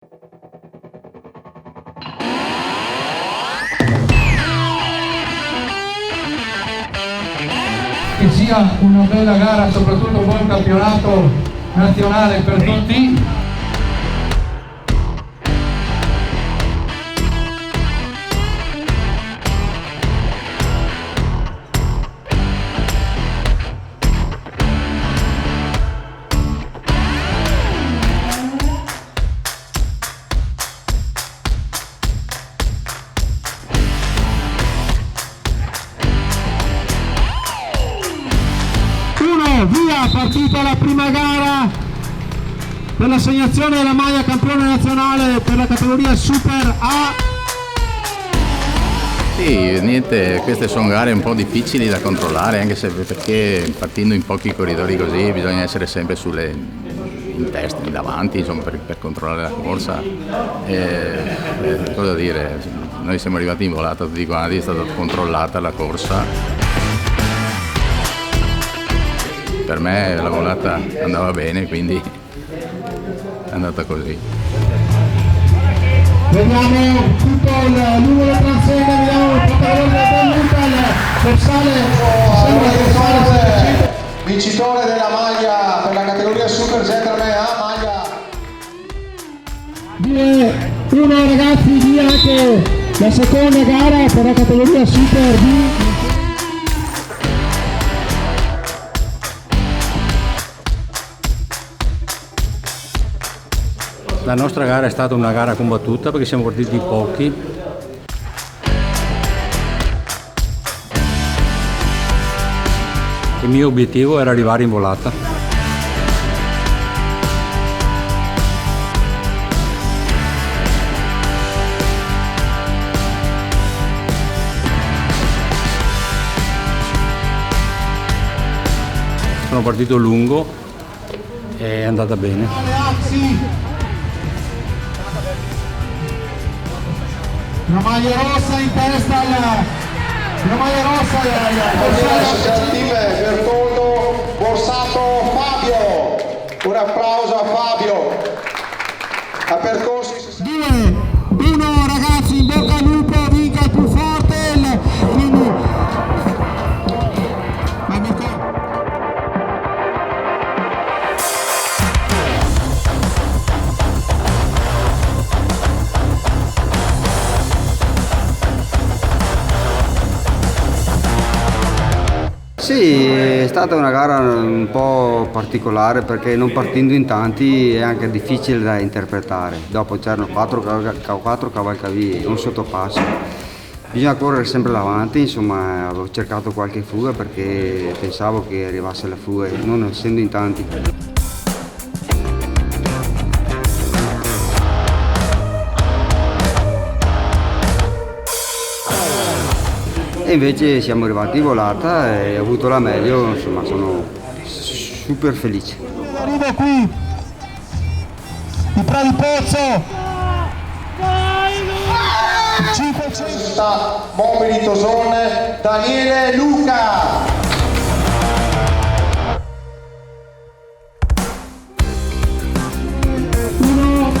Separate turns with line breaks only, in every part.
Che sia una bella gara, soprattutto un buon campionato nazionale per tutti.
Via, partita la prima gara per l'assegnazione della maglia campione nazionale per la categoria Super A.
Sì, niente, queste sono gare un po' difficili da controllare, anche se perché partendo in pochi corridori così bisogna essere sempre in testa, in davanti, insomma, per controllare la corsa. Cosa dire, noi siamo arrivati in volata tutti quanti, è stata controllata la corsa. Per me la volata andava bene, quindi è andata così.
Vediamo tutto il numero transenne, vediamo il protagonista dorsale,
vincitore della maglia per la categoria Super Gentleman A, maglia.
1 ragazzi, via anche la seconda gara per la categoria Super B.
La nostra gara è stata una gara combattuta perché siamo partiti pochi. Il mio obiettivo era arrivare in volata. Sono partito lungo e è andata bene.
La maglia rossa in testa la maglia rossa
Associative Bertoldo Borsato Fabio, un applauso a Fabio. Ha percorso
2-1 ragazzi, in bocca al lupo, vinca il più forte, quindi
Sì, è stata una gara un po' particolare perché non partendo in tanti è anche difficile da interpretare. Dopo c'erano 4 cavalcavie e un sottopasso. Bisogna correre sempre davanti, insomma avevo cercato qualche fuga perché pensavo che arrivasse la fuga, non essendo in tanti. E invece siamo arrivati in volata e ho avuto la meglio, insomma sono super felice.
Arriva qui il Pradipozzo 500
Mobili Tosone, Daniele Luca.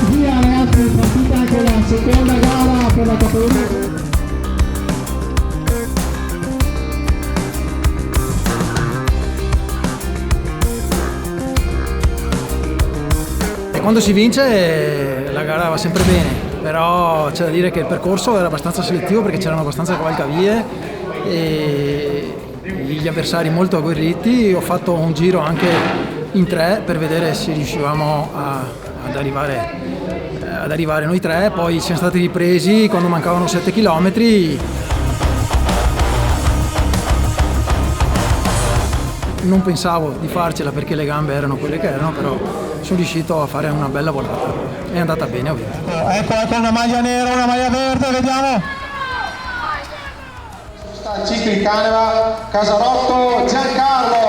Via ragazzi, partita anche la seconda gara per la categoria.
Quando si vince la gara va sempre bene, però c'è da dire che il percorso era abbastanza selettivo perché c'erano abbastanza cavalcavie e gli avversari molto agguerriti. Ho fatto un giro anche in 3 per vedere se riuscivamo ad arrivare noi 3, poi siamo stati ripresi quando mancavano 7 chilometri. Non pensavo di farcela perché le gambe erano quelle che erano, però sono riuscito a fare una bella volata. È andata bene, ovviamente.
Ecco una maglia nera, una maglia verde, vediamo.
Cicli Caneva, Casarotto, Giancarlo.